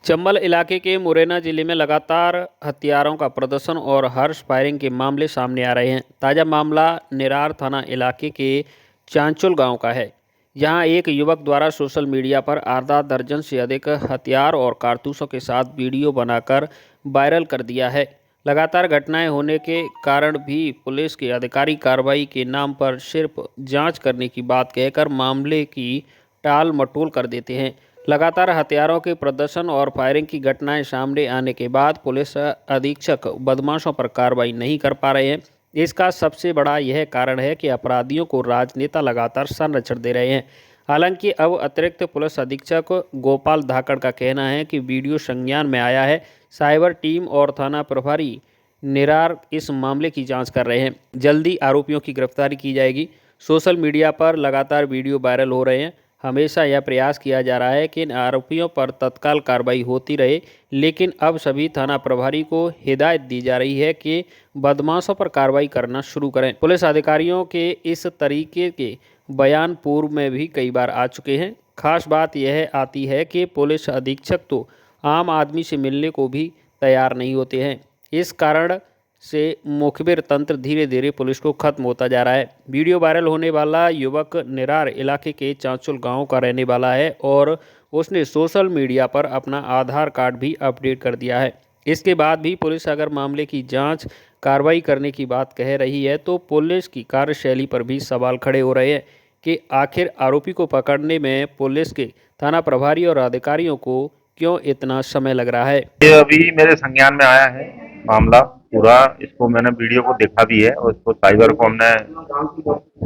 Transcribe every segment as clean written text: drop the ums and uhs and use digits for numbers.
चंबल इलाके के मुरैना जिले में लगातार हथियारों का प्रदर्शन और हर्ष फायरिंग के मामले सामने आ रहे हैं। ताज़ा मामला निरार थाना इलाके के चांचुल गांव का है, जहां एक युवक द्वारा सोशल मीडिया पर आधा दर्जन से अधिक हथियार और कारतूसों के साथ वीडियो बनाकर वायरल कर दिया है। लगातार घटनाएं होने के कारण भी पुलिस के अधिकारी कार्रवाई के नाम पर सिर्फ जांच करने की बात कहकर मामले की टाल मटोल कर देते हैं। लगातार हथियारों के प्रदर्शन और फायरिंग की घटनाएं सामने आने के बाद पुलिस अधीक्षक बदमाशों पर कार्रवाई नहीं कर पा रहे हैं। इसका सबसे बड़ा यह कारण है कि अपराधियों को राजनेता लगातार संरक्षण दे रहे हैं। हालांकि अब अतिरिक्त पुलिस अधीक्षक गोपाल धाकड़ का कहना है कि वीडियो संज्ञान में आया है। साइबर टीम और थाना प्रभारी निरार इस मामले की जांच कर रहे हैं। जल्दी आरोपियों की गिरफ्तारी की जाएगी। सोशल मीडिया पर लगातार वीडियो वायरल हो रहे हैं। हमेशा यह प्रयास किया जा रहा है कि इन आरोपियों पर तत्काल कार्रवाई होती रहे, लेकिन अब सभी थाना प्रभारी को हिदायत दी जा रही है कि बदमाशों पर कार्रवाई करना शुरू करें। पुलिस अधिकारियों के इस तरीके के बयान पूर्व में भी कई बार आ चुके हैं। खास बात यह आती है कि पुलिस अधीक्षक तो आम आदमी से मिलने को भी तैयार नहीं होते हैं। इस कारण से मुखबिर तंत्र धीरे धीरे पुलिस को खत्म होता जा रहा है। वीडियो वायरल होने वाला युवक निरार इलाके के चांचुल गांव का रहने वाला है और उसने सोशल मीडिया पर अपना आधार कार्ड भी अपडेट कर दिया है। इसके बाद भी पुलिस अगर मामले की जांच कार्रवाई करने की बात कह रही है तो पुलिस की कार्यशैली पर भी सवाल खड़े हो रहे हैं कि आखिर आरोपी को पकड़ने में पुलिस के थाना प्रभारी और अधिकारियों को क्यों इतना समय लग रहा है। ये अभी मेरे संज्ञान में आया है मामला पूरा। इसको मैंने वीडियो को देखा भी है और इसको साइबर को हमने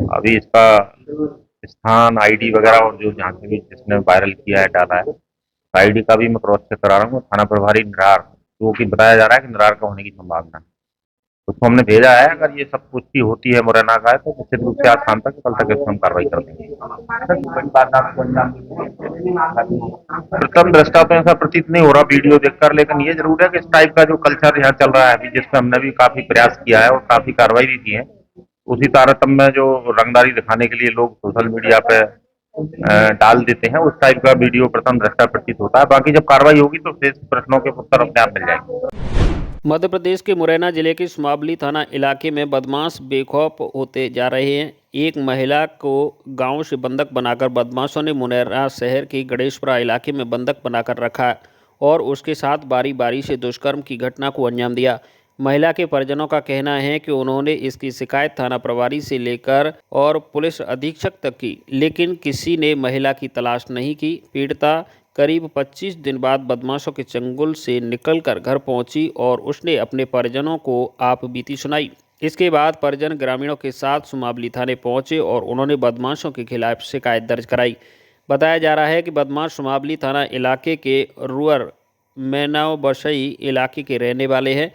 अभी इसका स्थान आईडी वगैरह और जो जहाँ से भी जिसने वायरल किया है डाला है आईडी का भी मैं क्रॉस चेक करा रहा हूँ। थाना प्रभारी निरार जो कि बताया जा रहा है कि निरार का होने की संभावना है, उसको हमने भेजा है। अगर ये सब पुष्टि होती है मुरैना का है तो निश्चित रूप से आज शाम तक कल तक इस पर हम कार्रवाई कर देंगे। बड़ी वारदात को अंजाम देंगे। प्रथम दृष्टा तो ऐसा प्रतीत नहीं हो रहा वीडियो देखकर, लेकिन ये जरूर है कि इस टाइप का जो कल्चर यहाँ चल रहा है अभी, जिसपे हमने भी काफी प्रयास किया है और काफी कार्रवाई भी की है, उसी तारतम्य में जो रंगदारी दिखाने के लिए लोग सोशल मीडिया पे डाल देते हैं, उस टाइप का वीडियो प्रथम दृष्टा प्रतीत होता है। बाकी जब कार्रवाई होगी तो शेष प्रश्नों के उत्तर अपने आप मिल जाएंगे। मध्य प्रदेश के मुरैना जिले के सुमावली थाना इलाके में बदमाश बेखौफ होते जा रहे हैं। एक महिला को गांव से बंधक बनाकर बदमाशों ने मुरैना शहर के गणेशपुरा इलाके में बंधक बनाकर रखा और उसके साथ बारी बारी से दुष्कर्म की घटना को अंजाम दिया। महिला के परिजनों का कहना है कि उन्होंने इसकी शिकायत थाना प्रभारी से लेकर और पुलिस अधीक्षक तक की, लेकिन किसी ने महिला की तलाश नहीं की। पीड़िता करीब 25 दिन बाद बदमाशों के चंगुल से निकलकर घर पहुंची और उसने अपने परिजनों को आप बीती सुनाई। इसके बाद परिजन ग्रामीणों के साथ सुमावली थाने पहुंचे और उन्होंने बदमाशों के खिलाफ शिकायत दर्ज कराई। बताया जा रहा है कि बदमाश सुमावली थाना इलाके के रुअर मैनाव बसई इलाके के रहने वाले हैं।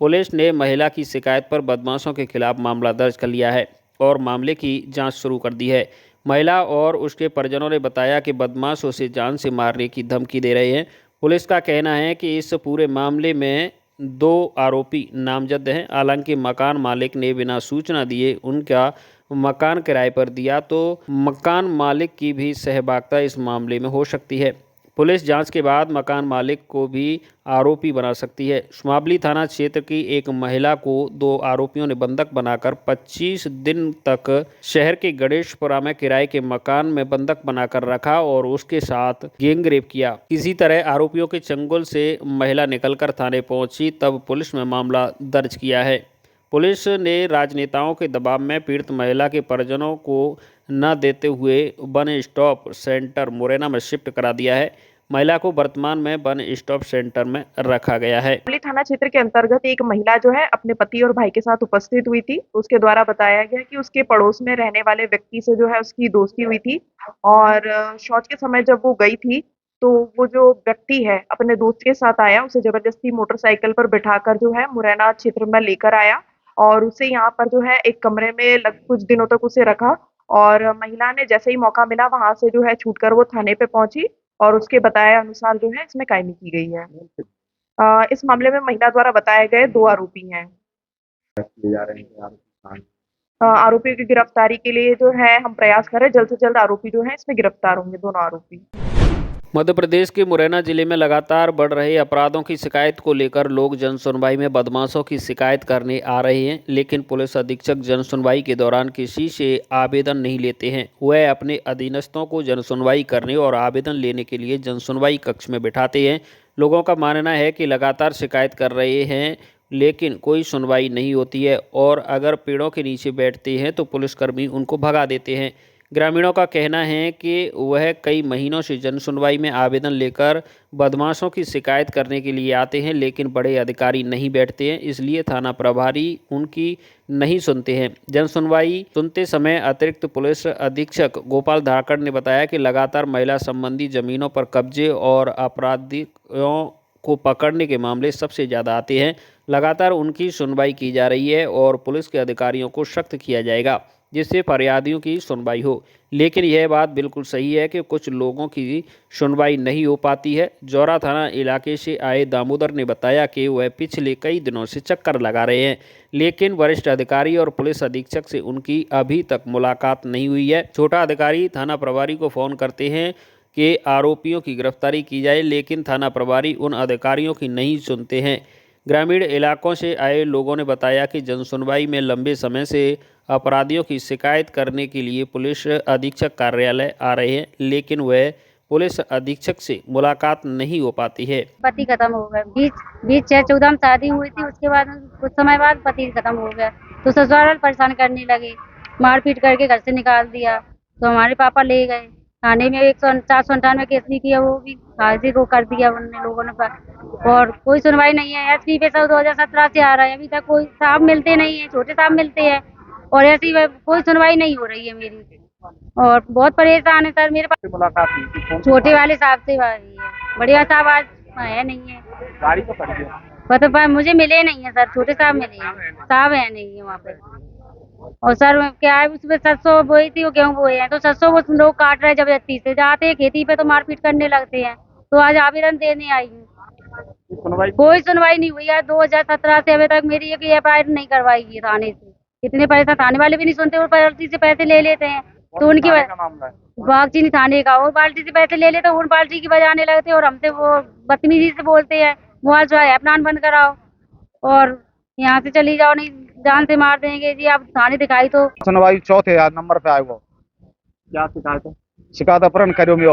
पुलिस ने महिला की शिकायत पर बदमाशों के खिलाफ मामला दर्ज कर लिया है और मामले की जांच शुरू कर दी है। महिला और उसके परिजनों ने बताया कि बदमाश उसे जान से मारने की धमकी दे रहे हैं। पुलिस का कहना है कि इस पूरे मामले में 2 आरोपी नामजद हैं। हालांकि मकान मालिक ने बिना सूचना दिए उनका मकान किराए पर दिया तो मकान मालिक की भी सहभागिता इस मामले में हो सकती है। पुलिस जांच के बाद मकान मालिक को भी आरोपी बना सकती है। सुमावली थाना क्षेत्र की एक महिला को 2 आरोपियों ने बंधक बनाकर 25 दिन तक शहर के गणेशपुरा में किराए के मकान में बंधक बनाकर रखा और उसके साथ गैंगरेप किया। इसी तरह आरोपियों के चंगुल से महिला निकलकर थाने पहुंची, तब पुलिस में मामला दर्ज किया है। पुलिस ने राजनेताओं के दबाव में पीड़ित महिला के परिजनों को न देते हुए वन स्टॉप सेंटर मुरैना में शिफ्ट करा दिया है। महिला को वर्तमान में वन स्टॉप सेंटर में रखा गया है। सुमावली थाना क्षेत्र के अंतर्गत एक महिला जो है अपने पति और भाई के साथ उपस्थित हुई थी। उसके द्वारा बताया गया कि उसके पड़ोस में रहने वाले व्यक्ति से जो है उसकी दोस्ती हुई थी और शौच के समय जब वो गई थी तो वो जो व्यक्ति है अपने दोस्त के साथ आया, उसे जबरदस्ती मोटरसाइकिल पर बिठाकर जो है मुरैना क्षेत्र में लेकर आया और उसे यहाँ पर जो है एक कमरे में कुछ दिनों तक उसे रखा और महिला ने जैसे ही मौका मिला वहां से जो है छूटकर वो थाने पे पहुंची और उसके बताए अनुसार जो है इसमें कायमी की गई है। इस मामले में महिला द्वारा बताए गए 2 आरोपी हैं। आरोपियों की गिरफ्तारी के लिए जो है हम प्रयास कर रहे हैं, जल्द से जल्द आरोपी जो है इसमें गिरफ्तार होंगे, दोनों आरोपी। मध्य प्रदेश के मुरैना जिले में लगातार बढ़ रहे अपराधों की शिकायत को लेकर लोग जन सुनवाई में बदमाशों की शिकायत करने आ रहे हैं, लेकिन पुलिस अधीक्षक जन सुनवाई के दौरान किसी से आवेदन नहीं लेते हैं। वह अपने अधीनस्थों को जन सुनवाई करने और आवेदन लेने के लिए जन सुनवाई कक्ष में बिठाते हैं। लोगों का मानना है कि लगातार शिकायत कर रहे हैं, लेकिन कोई सुनवाई नहीं होती है और अगर पेड़ों के नीचे बैठते हैं तो पुलिसकर्मी उनको भगा देते हैं। ग्रामीणों का कहना है कि वह कई महीनों से जन सुनवाई में आवेदन लेकर बदमाशों की शिकायत करने के लिए आते हैं, लेकिन बड़े अधिकारी नहीं बैठते हैं, इसलिए थाना प्रभारी उनकी नहीं सुनते हैं। जन सुनवाई सुनते समय अतिरिक्त पुलिस अधीक्षक गोपाल धाकड़ ने बताया कि लगातार महिला संबंधी जमीनों पर कब्जे और अपराधियों को पकड़ने के मामले सबसे ज़्यादा आते हैं। लगातार उनकी सुनवाई की जा रही है और पुलिस के अधिकारियों को सख्त किया जाएगा जिससे फरियादियों की सुनवाई हो। लेकिन यह बात बिल्कुल सही है कि कुछ लोगों की सुनवाई नहीं हो पाती है। जौरा थाना इलाके से आए दामोदर ने बताया कि वह पिछले कई दिनों से चक्कर लगा रहे हैं, लेकिन वरिष्ठ अधिकारी और पुलिस अधीक्षक से उनकी अभी तक मुलाकात नहीं हुई है। छोटा अधिकारी थाना प्रभारी को फ़ोन करते हैं कि आरोपियों की गिरफ्तारी की जाए, लेकिन थाना प्रभारी उन अधिकारियों की नहीं सुनते हैं। ग्रामीण इलाकों से आए लोगों ने बताया कि जनसुनवाई में लंबे समय से अपराधियों की शिकायत करने के लिए पुलिस अधीक्षक कार्यालय आ रहे हैं, लेकिन वह पुलिस अधीक्षक से मुलाकात नहीं हो पाती है। पति खत्म हो गया, बीच 14 में शादी हुई थी, उसके बाद कुछ समय बाद पति खत्म हो गया तो ससुराल परेशान करने लगे, मारपीट करके घर से निकाल दिया। तो हमारे पापा ले गए थाने में 498 केस भी किया, वो भी फांसी को कर दिया उन लोगों ने और कोई सुनवाई नहीं है। एसपी पे सब 2017 से आ रहा है, अभी तक कोई साहब मिलते नहीं है, छोटे साहब मिलते हैं और ऐसी कोई सुनवाई नहीं हो रही है मेरी और बहुत परेशान है सर। मेरे पास मुलाकात हुई थी, छोटे वाले साहब से हुई है, बढ़िया साहब आज है नहीं है, गाड़ी तो खड़ी है, पता मुझे मिले नहीं है सर, छोटे साहब मिले हैं, साहब है नहीं है वहाँ पे। और सर क्या है उसमें 700 बोई थी, वो गेहूँ बोए हैं तो 700 वो लोग काट रहे हैं जबरदस्ती से, जाते हैं खेती पे तो मारपीट करने लगते हैं। तो आज आवेदन देने आई हूँ, कोई सुनवाई नहीं हुई है। 2017 से अभी तक मेरी एक एफआईआर नहीं करवाई है थाने से। इतने पैसा थाने वाले भी नहीं सुनते और बाल्टी से पैसे ले लेते हैं तो उनकी बागचीनी थाने का, और बाल्टी से पैसे ले लेते उन बाल्टी की बजाने लगते और हमसे वो बदतमीजी से बोलते हैं, मोबाइल जो है अपना बंद कराओ और यहाँ से चली जाओ, नहीं जान से मार देंगे जी। आप थाने दिखाई तो सुनवाई चौथे नंबर पे आए वो क्या शिकायत है? शिकायत अपहरण करो में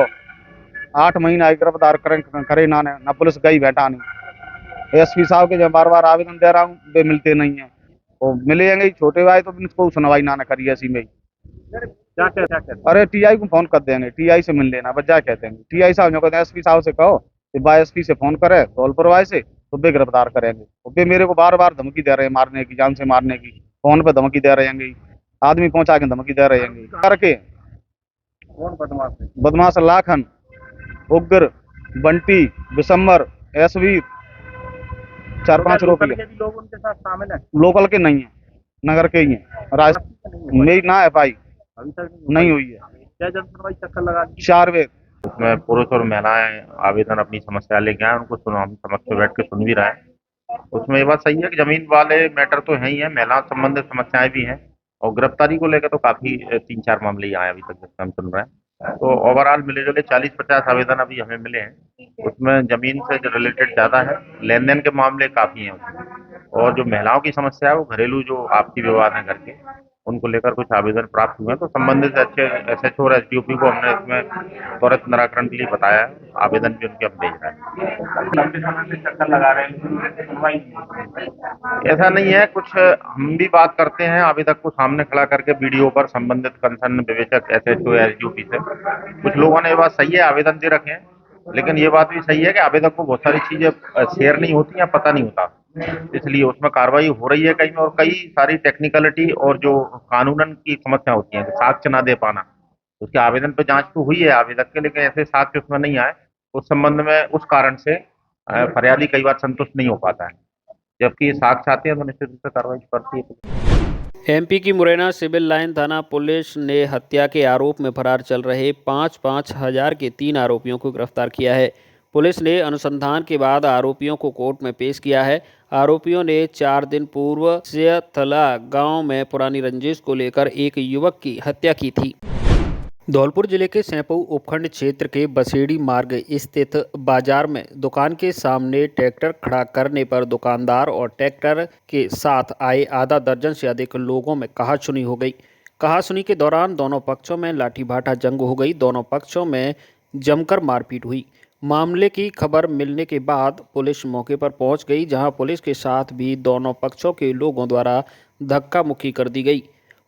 8 महीना गिरफ्तार करे ना पुलिस गई बैठा नहीं। एसपी साहब के जब बार बार आवेदन दे रहा हूँ वे मिलते नहीं है, वो मिलेंगे छोटे भाई तो इनको सुनवाई ना करी ऐसी में क्या कहते? अरे टीआई को फोन कर देंगे, टीआई से मिल लेना बस, क्या कहते हैं टीआई साहब जो कहते हैं एसपी साहब से कहो कि बाई एसपी से फोन करे धौलपुर वाई से तो वे गिरफ्तार करेंगे। तो वे मेरे को बार बार धमकी दे रहे हैं मारने की, जान से मारने की, फोन पे धमकी दे रहे हैं, आदमी पहुंचा के धमकी दे रहे हैं करके। कौन बदमाश? लाखन, उग्र, बंटी, बिशंबर, एसवी, 4-5 रुपये लोग उनके साथ शामिल है। लोकल के नहीं है, नगर के ही है। राजस्थान में ना एफआई अभी तक नहीं हुई है। क्या जन सुनवाई चक्कर लगा 4 बार उसमें पुरुष और महिलाएं आवेदन अपनी समस्या लेके आए, उनको हम समक्ष में बैठ के सुन भी रहे हैं। उसमें ये बात सही है कि जमीन वाले मैटर तो है ही है, महिला संबंधित समस्याएं भी हैं और गिरफ्तारी को लेकर तो काफी 3-4 मामले ही आए अभी तक जिसमें हम सुन रहे हैं। तो ओवरऑल मिले जुले 40-50 आवेदन अभी हमें मिले हैं। उसमें जमीन से जो रिलेटेड ज्यादा है, लेन देन के मामले काफी हैं उसमें, और जो महिलाओं की समस्या है वो घरेलू जो आपसी विवाद है घर के, उनको लेकर कुछ आवेदन प्राप्त हुए हैं। तो संबंधित अच्छे एसएचओ और एसडीओपी को हमने इसमें त्वरित निराकरण के लिए बताया है, आवेदन भी उनके अब भेज रहे हैं। लंबे समय से चक्कर लगा रहे हैं, ऐसा नहीं है, कुछ हम भी बात करते हैं आवेदक को सामने खड़ा करके वीडियो पर संबंधित कंसर्न विवेचक एसएचओ या एसडीओपी से। कुछ लोगों ने ये बात सही है आवेदन दे रखे हैं, लेकिन ये बात भी सही है कि आवेदक को बहुत सारी चीजें शेयर नहीं होती या पता नहीं होता, इसलिए उसमें कार्रवाई हो रही है कहीं, और कई सारी टेक्निकलिटी और जो कानूनन की समस्या होती है, साक्ष्य ना दे पाना, उसके आवेदन पर जांच तो हुई है आवेदक के, लेकिन ऐसे साक्ष्य उसमें नहीं आए, उस संबंध में उस कारण से फरियादी कई बार संतुष्ट नहीं हो पाता है। जबकि ये साक्ष्य आते हैं तो निश्चित रूप से कार्रवाई करती है। एमपी की मुरैना सिविल लाइन थाना पुलिस ने हत्या के आरोप में फरार चल रहे 5-5 हज़ार के 3 आरोपियों को गिरफ्तार किया है। पुलिस ने अनुसंधान के बाद आरोपियों को कोर्ट में पेश किया है। आरोपियों ने 4 दिन पूर्व सियथला गांव में पुरानी रंजिश को लेकर एक युवक की हत्या की थी। धौलपुर जिले के सैंपऊ उपखंड क्षेत्र के बसेड़ी मार्ग स्थित बाजार में दुकान के सामने ट्रैक्टर खड़ा करने पर दुकानदार और ट्रैक्टर के साथ आए आधा दर्जन से अधिक लोगों में कहासुनी हो गई। कहासुनी के दौरान दोनों पक्षों में लाठी भाटा जंग हो गई। दोनों पक्षों में जमकर मारपीट हुई। मामले की खबर मिलने के बाद पुलिस मौके पर पहुंच गई, जहां पुलिस के साथ भी दोनों पक्षों के लोगों द्वारा धक्का मुक्की कर दी गई।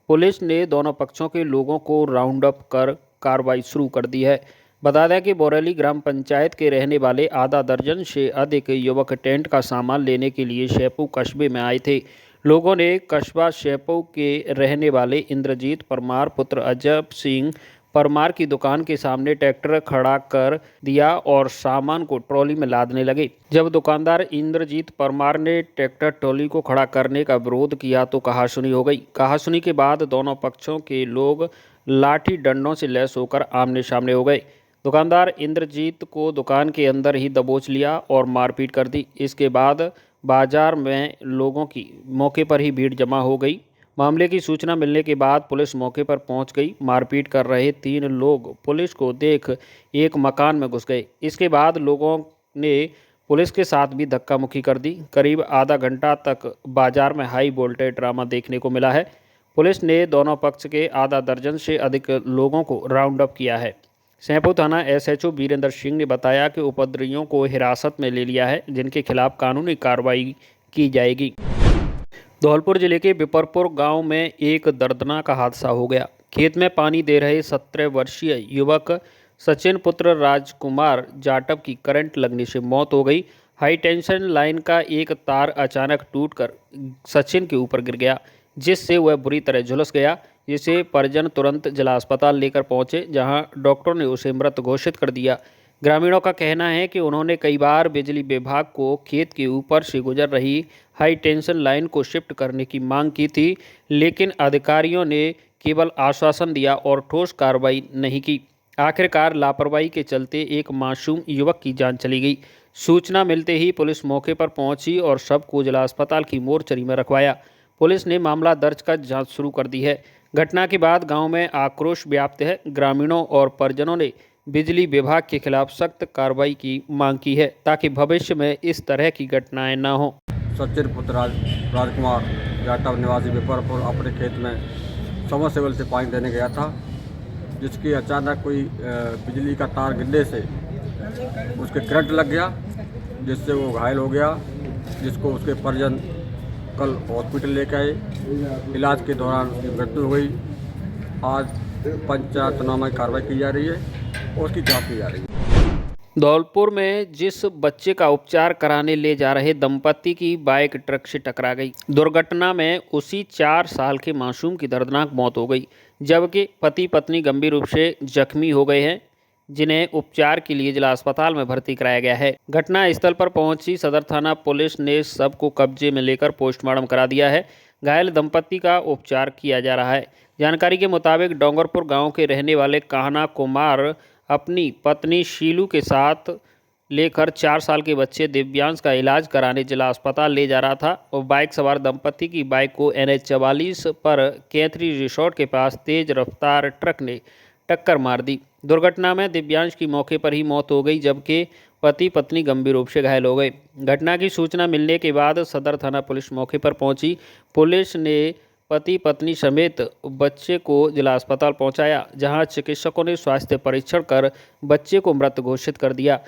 पुलिस ने दोनों पक्षों के लोगों को राउंड अप कर कार्रवाई शुरू कर दी है। बता दें कि बोरेली ग्राम पंचायत के रहने वाले आधा दर्जन से अधिक युवक टेंट का सामान लेने के लिए सैंपऊ कस्बे में आए थे। लोगों ने कस्बा सैंपऊ के रहने वाले इंद्रजीत परमार पुत्र अजब सिंह परमार की दुकान के सामने ट्रैक्टर खड़ा कर दिया और सामान को ट्रॉली में लादने लगे। जब दुकानदार इंद्रजीत परमार ने ट्रैक्टर ट्रॉली को खड़ा करने का विरोध किया तो कहासुनी हो गई। कहासुनी के बाद दोनों पक्षों के लोग लाठी डंडों से लैस होकर आमने सामने हो गए। दुकानदार इंद्रजीत को दुकान के अंदर ही दबोच लिया और मारपीट कर दी। इसके बाद बाजार में लोगों की मौके पर ही भीड़ जमा हो गई। मामले की सूचना मिलने के बाद पुलिस मौके पर पहुंच गई। मारपीट कर रहे 3 लोग पुलिस को देख एक मकान में घुस गए। इसके बाद लोगों ने पुलिस के साथ भी धक्का मुक्की कर दी। करीब आधा घंटा तक बाजार में हाई वोल्टेज ड्रामा देखने को मिला है। पुलिस ने दोनों पक्ष के आधा दर्जन से अधिक लोगों को राउंड अप किया है। सैंपऊ थाना एसएचओ वीरेंद्र सिंह ने बताया कि उपद्रवियों को हिरासत में ले लिया है, जिनके खिलाफ कानूनी कार्रवाई की जाएगी। धौलपुर जिले के बिपरपुर गांव में एक दर्दनाक हादसा हो गया। खेत में पानी दे रहे 17 वर्षीय युवक सचिन पुत्र राजकुमार जाटव की करंट लगने से मौत हो गई। हाई टेंशन लाइन का एक तार अचानक टूटकर सचिन के ऊपर गिर गया, जिससे वह बुरी तरह झुलस गया, जिसे परिजन तुरंत जिला अस्पताल लेकर पहुंचे, जहां डॉक्टरों ने उसे मृत घोषित कर दिया। ग्रामीणों का कहना है कि उन्होंने कई बार बिजली विभाग को खेत के ऊपर से गुजर रही हाई टेंशन लाइन को शिफ्ट करने की मांग की थी, लेकिन अधिकारियों ने केवल आश्वासन दिया और ठोस कार्रवाई नहीं की। आखिरकार लापरवाही के चलते एक मासूम युवक की जान चली गई। सूचना मिलते ही पुलिस मौके पर पहुंची और शव को जिला अस्पताल की मोर्चरी में रखवाया। पुलिस ने मामला दर्ज कर जांच शुरू कर दी है। घटना के बाद गांव में आक्रोश व्याप्त है। ग्रामीणों और परिजनों ने बिजली विभाग के खिलाफ सख्त कार्रवाई की मांग की है, ताकि भविष्य में इस तरह की घटनाएं न हों। सचिन पुत्र राजकुमार जाटव निवासी बिपरपुर अपने खेत में समरसेबल से पानी देने गया था, जिसकी अचानक कोई बिजली का तार गिरने से उसके करंट लग गया, जिससे वो घायल हो गया, जिसको उसके परिजन कल हॉस्पिटल लेके आए। इलाज के दौरान उसकी मृत्यु हुई। आज पंचनामा की कार्रवाई की जा रही है और उसकी जांच की जा रही है। धौलपुर में जिस बच्चे का उपचार कराने ले जा रहे दंपत्ति की बाइक ट्रक से टकरा गई। दुर्घटना में उसी 4 साल के मासूम की दर्दनाक मौत हो गई, जबकि पति पत्नी गंभीर रूप से जख्मी हो गए हैं, जिन्हें उपचार के लिए जिला अस्पताल में भर्ती कराया गया है। घटना स्थल पर पहुंची सदर थाना पुलिस ने शव को कब्जे में लेकर पोस्टमार्टम करा दिया है। घायल दंपत्ति का उपचार किया जा रहा है। जानकारी के मुताबिक डोंगरपुर गांव के रहने वाले कान्हा कुमार अपनी पत्नी शीलू के साथ लेकर 4 साल के बच्चे दिव्यांश का इलाज कराने जिला अस्पताल ले जा रहा था और बाइक सवार दंपत्ति की बाइक को NH 44 पर कैथरी रिसोर्ट के पास तेज रफ्तार ट्रक ने टक्कर मार दी। दुर्घटना में दिव्यांश की मौके पर ही मौत हो गई, जबकि पति पत्नी गंभीर रूप से घायल हो गए। घटना की सूचना मिलने के बाद सदर थाना पुलिस मौके पर पहुंची। पुलिस ने पति पत्नी समेत बच्चे को जिला अस्पताल पहुंचाया, जहां चिकित्सकों ने स्वास्थ्य परीक्षण कर बच्चे को मृत घोषित कर दिया।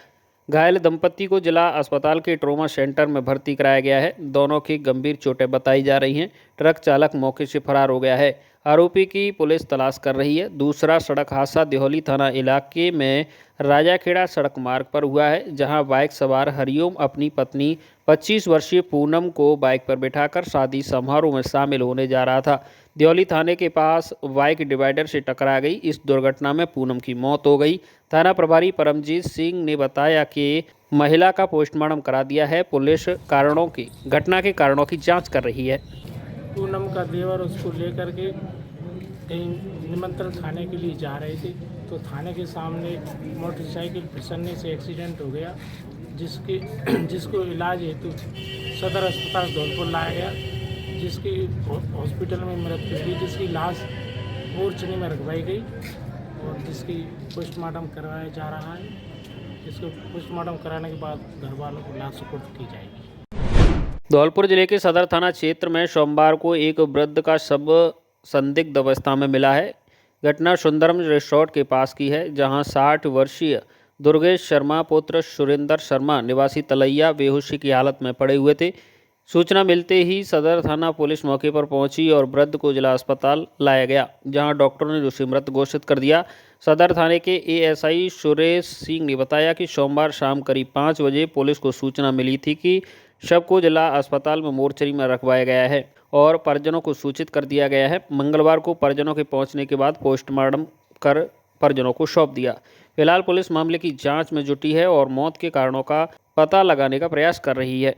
घायल दंपत्ति को जिला अस्पताल के ट्रॉमा सेंटर में भर्ती कराया गया है। दोनों की गंभीर चोटें बताई जा रही हैं। ट्रक चालक मौके से फरार हो गया है। आरोपी की पुलिस तलाश कर रही है। दूसरा सड़क हादसा दिहोली थाना इलाके में राजाखेड़ा सड़क मार्ग पर हुआ है, जहां बाइक सवार हरिओम अपनी पत्नी 25 वर्षीय पूनम को बाइक पर बिठाकर शादी समारोह में शामिल होने जा रहा था। दियोली थाने के पास बाइक डिवाइडर से टकरा गई। इस दुर्घटना में पूनम की मौत हो गई। थाना प्रभारी परमजीत सिंह ने बताया कि महिला का पोस्टमार्टम करा दिया है। पुलिस घटना के कारणों की जांच कर रही है। पूनम का देवर उसको लेकर के कहीं निमंत्रण खाने के लिए जा रहे थे, तो थाने के सामने मोटरसाइकिल फिसलने से एक्सीडेंट हो गया, जिसको इलाज हेतु सदर अस्पताल धौलपुर लाया गया, जिसकी हॉस्पिटल में मृत्यु हुई, जिसकी लाश मोर्चरी में रखवाई गई और जिसकी पोस्टमार्टम करवाया जा रहा है। इसको पोस्टमार्टम कराने के बाद घर वालों को लाश सुपुर्द की जाएगी। धौलपुर जिले के सदर थाना क्षेत्र में सोमवार को एक वृद्ध का शव संदिग्ध अवस्था में मिला है। घटना सुंदरम रिसोर्ट के पास की है, जहां 60 वर्षीय दुर्गेश शर्मा पुत्र सुरेंद्र शर्मा निवासी तलैया बेहोशी की हालत में पड़े हुए थे। सूचना मिलते ही सदर थाना पुलिस मौके पर पहुंची और वृद्ध को जिला अस्पताल लाया गया, जहां डॉक्टरों ने उसे मृत घोषित कर दिया। सदर थाने के एएसआई सुरेश सिंह ने बताया कि सोमवार शाम करीब 5 बजे पुलिस को सूचना मिली थी कि शव को जिला अस्पताल में मोर्चरी में रखवाया गया है और परिजनों को सूचित कर दिया गया है। मंगलवार को परिजनों के पहुंचने के बाद पोस्टमार्टम कर परिजनों को सौंप दिया। फिलहाल पुलिस मामले की जांच में जुटी है और मौत के कारणों का पता लगाने का प्रयास कर रही है।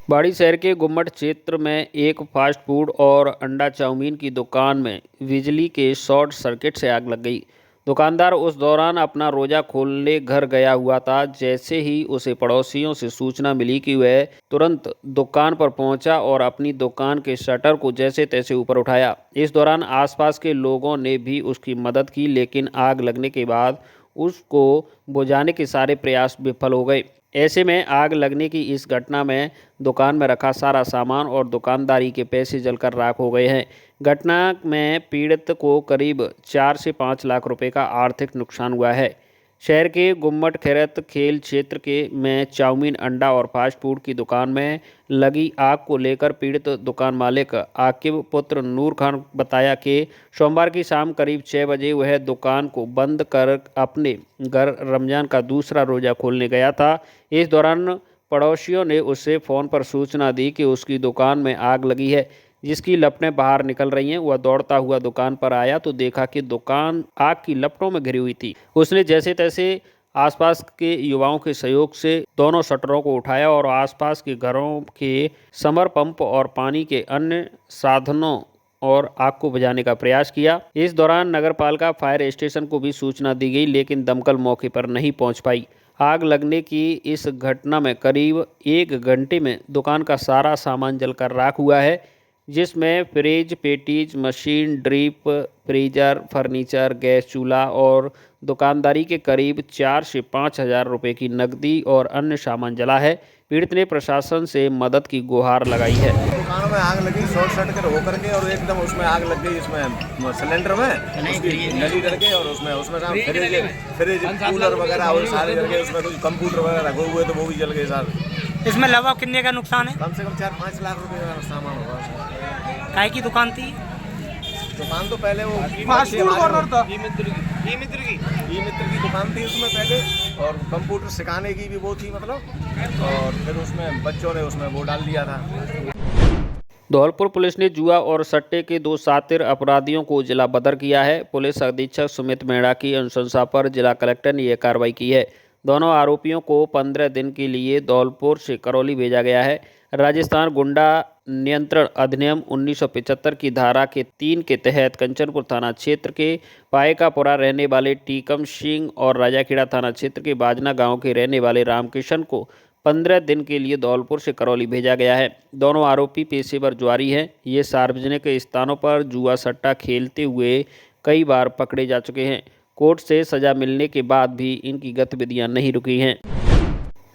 बाड़ी शहर के गुम्मट क्षेत्र में एक फास्ट फूड और अंडा चाउमीन की दुकान में बिजली के शॉर्ट सर्किट से आग लग गई। दुकानदार उस दौरान अपना रोजा खोलने घर गया हुआ था। जैसे ही उसे पड़ोसियों से सूचना मिली कि वह तुरंत दुकान पर पहुंचा और अपनी दुकान के शटर को जैसे तैसे ऊपर उठाया। इस दौरान आसपास के लोगों ने भी उसकी मदद की, लेकिन आग लगने के बाद उसको बुझाने के सारे प्रयास विफल हो गए। ऐसे में आग लगने की इस घटना में दुकान में रखा सारा सामान और दुकानदारी के पैसे जलकर राख हो गए हैं। घटना में पीड़ित को करीब 4 से 5 लाख रुपए का आर्थिक नुकसान हुआ है। शहर के गुम्मट खैरत खेल क्षेत्र के में चाउमीन, अंडा और फास्ट फूड की दुकान में लगी आग को लेकर पीड़ित दुकान मालिक आकिब पुत्र नूर खान बताया कि सोमवार की शाम करीब 6 बजे वह दुकान को बंद कर अपने घर रमजान का दूसरा रोजा खोलने गया था। इस दौरान पड़ोसियों ने उसे फ़ोन पर सूचना दी कि उसकी दुकान में आग लगी है, जिसकी लपटें बाहर निकल रही हैं। वह दौड़ता हुआ दुकान पर आया तो देखा कि दुकान आग की लपटों में घिरी हुई थी। उसने जैसे तैसे आसपास के युवाओं के सहयोग से दोनों शटरों को उठाया और आसपास के घरों के समर पंप और पानी के अन्य साधनों और आग को बुझाने का प्रयास किया। इस दौरान नगरपालिका फायर स्टेशन को भी सूचना दी गई, लेकिन दमकल मौके पर नहीं पहुंच पाई। आग लगने की इस घटना में करीब 1 घंटे में दुकान का सारा सामान जलकर राख हुआ है, जिसमें fridge, patties, machine, drip, freezer, furniture, gas चूल्हा और दुकानदारी के करीब 4 से 5 हज़ार रुपये की नकदी और अन्य सामान जला है। पीड़ित ने प्रशासन से मदद की गुहार लगाई है। दुकान में आग लगी शॉर्ट सर्किट होकर के और एकदम उसमें आग लग गई, इसमें सिलेंडर में उसकी नली डर के और उसमें फ्रिज कूलर वगैरह और सारे जल गए। उसमें कुछ कंप्यूटर वगैरह रखे हुए तो वो भी जल गए सारे। इसमें लगभग कितने का नुकसान है? कम से कम 4-5 लाख रुपए का सामान होगा। काय की दुकान थी? दुकान तो पहले वो फास्ट फूड कॉर्नर था। ई मित्र की दुकान थी उसमें पहले, और कंप्यूटर सिखाने की भी वो थी मतलब, और फिर उसमें बच्चों ने उसमें वो डाल दिया था। धौलपुर पुलिस ने जुआ और सट्टे के 2 शातिर अपराधियों को जिला बदर किया है। पुलिस अधीक्षक सुमित मेहड़ा की अनुशंसा पर जिला कलेक्टर ने यह कार्रवाई की है। दोनों आरोपियों को 15 दिन के लिए धौलपुर से करौली भेजा गया है। राजस्थान गुंडा नियंत्रण अधिनियम 1975 की धारा के 3 के तहत कंचनपुर थाना क्षेत्र के पायकापुरा रहने वाले टीकम सिंह और राजाखेड़ा थाना क्षेत्र के बाजना गांव के रहने वाले रामकिशन को 15 दिन के लिए धौलपुर से करौली भेजा गया है। दोनों आरोपी पेशेवर जुआरी हैं। ये सार्वजनिक स्थानों पर जुआ सट्टा खेलते हुए कई बार पकड़े जा चुके हैं। कोर्ट से सजा मिलने के बाद भी इनकी गतिविधियां नहीं रुकी हैं।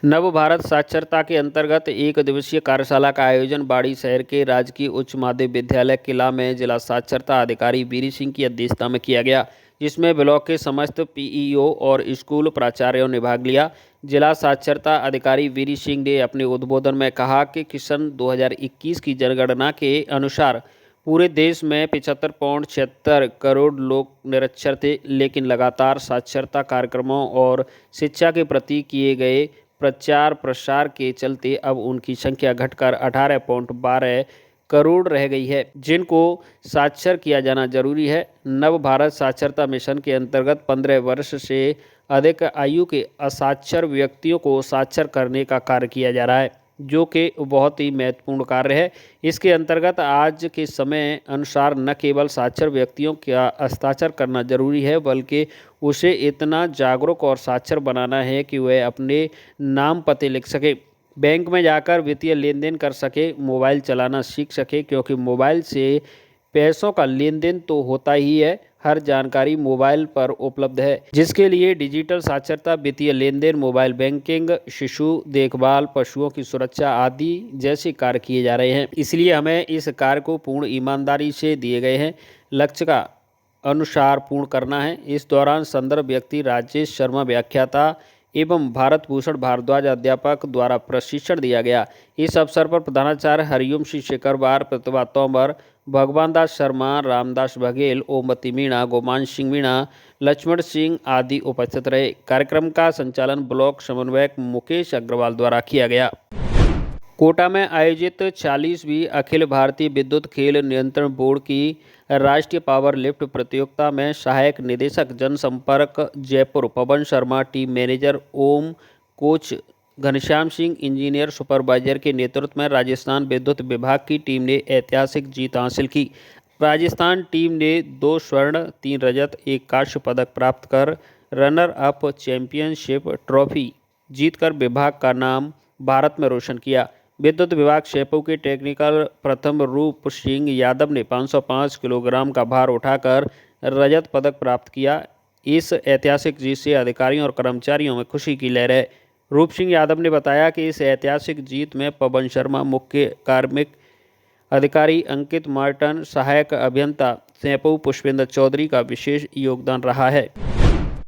नव भारत साक्षरता के अंतर्गत 1 दिवसीय कार्यशाला का आयोजन बाड़ी शहर के राजकीय उच्च माध्यमिक विद्यालय किला में जिला साक्षरता अधिकारी वीरी सिंह की अध्यक्षता में किया गया, जिसमें ब्लॉक के समस्त पीईओ और स्कूल प्राचार्यों ने भाग लिया। जिला साक्षरता अधिकारी वीरी सिंह ने अपने उद्बोधन में कहा कि सन 2021 की जनगणना के अनुसार पूरे देश में 75.76 करोड़ लोग निरक्षर थे, लेकिन लगातार साक्षरता कार्यक्रमों और शिक्षा के प्रति किए गए प्रचार प्रसार के चलते अब उनकी संख्या घटकर 18.12 करोड़ रह गई है, जिनको साक्षर किया जाना जरूरी है। नव भारत साक्षरता मिशन के अंतर्गत 15 वर्ष से अधिक आयु के असाक्षर व्यक्तियों को साक्षर करने का कार्य किया जा रहा है, जो कि बहुत ही महत्वपूर्ण कार्य है। इसके अंतर्गत आज के समय अनुसार न केवल साक्षर व्यक्तियों का हस्ताक्षर करना जरूरी है, बल्कि उसे इतना जागरूक और साक्षर बनाना है कि वह अपने नाम पते लिख सके, बैंक में जाकर वित्तीय लेन देन कर सके, मोबाइल चलाना सीख सके, क्योंकि मोबाइल से पैसों का लेन देन तो होता ही है, हर जानकारी मोबाइल पर उपलब्ध है, जिसके लिए डिजिटल साक्षरता, वित्तीय लेन देन, मोबाइल बैंकिंग, शिशु देखभाल, पशुओं की सुरक्षा आदि जैसे कार्य किए जा रहे हैं। इसलिए हमें इस कार्य को पूर्ण ईमानदारी से दिए गए हैं लक्ष्य का अनुसार पूर्ण करना है। इस दौरान संदर्भ व्यक्ति राजेश शर्मा व्याख्याता एवं भारत भूषण भारद्वाज अध्यापक द्वारा प्रशिक्षण दिया गया। इस अवसर पर प्रधानाचार्य हरिओम सिंह शेखरवार, प्रतिभा तोमर, भगवान दास शर्मा, रामदास बघेल, ओमवती मीणा, गोमान सिंह मीणा, लक्ष्मण सिंह आदि उपस्थित रहे। कार्यक्रम का संचालन ब्लॉक समन्वयक मुकेश अग्रवाल द्वारा किया गया। कोटा में आयोजित 40वीं अखिल भारतीय विद्युत खेल नियंत्रण बोर्ड की राष्ट्रीय पावर लिफ्ट प्रतियोगिता में सहायक निदेशक जनसंपर्क Jaipur Pavan Sharma, team manager Om, coach Ghanshyam Singh, engineer supervisor के नेतृत्व में राजस्थान विद्युत विभाग की टीम ने ऐतिहासिक जीत हासिल की। राजस्थान टीम ने 2 स्वर्ण, 3 रजत, 1 कांस्य पदक प्राप्त कर रनर अप चैंपियनशिप ट्रॉफी जीतकर विभाग का नाम भारत में रोशन किया। विद्युत विभाग शेपू के टेक्निकल प्रथम रूप सिंह यादव ने 505 किलोग्राम का भार उठाकर रजत पदक प्राप्त किया। इस ऐतिहासिक जीत से अधिकारियों और कर्मचारियों में खुशी की लहर है। रूप सिंह यादव ने बताया कि इस ऐतिहासिक जीत में पवन शर्मा, मुख्य कार्मिक अधिकारी अंकित मार्टन, सहायक अभियंता शेपू पुष्पेंद्र चौधरी का विशेष योगदान रहा है।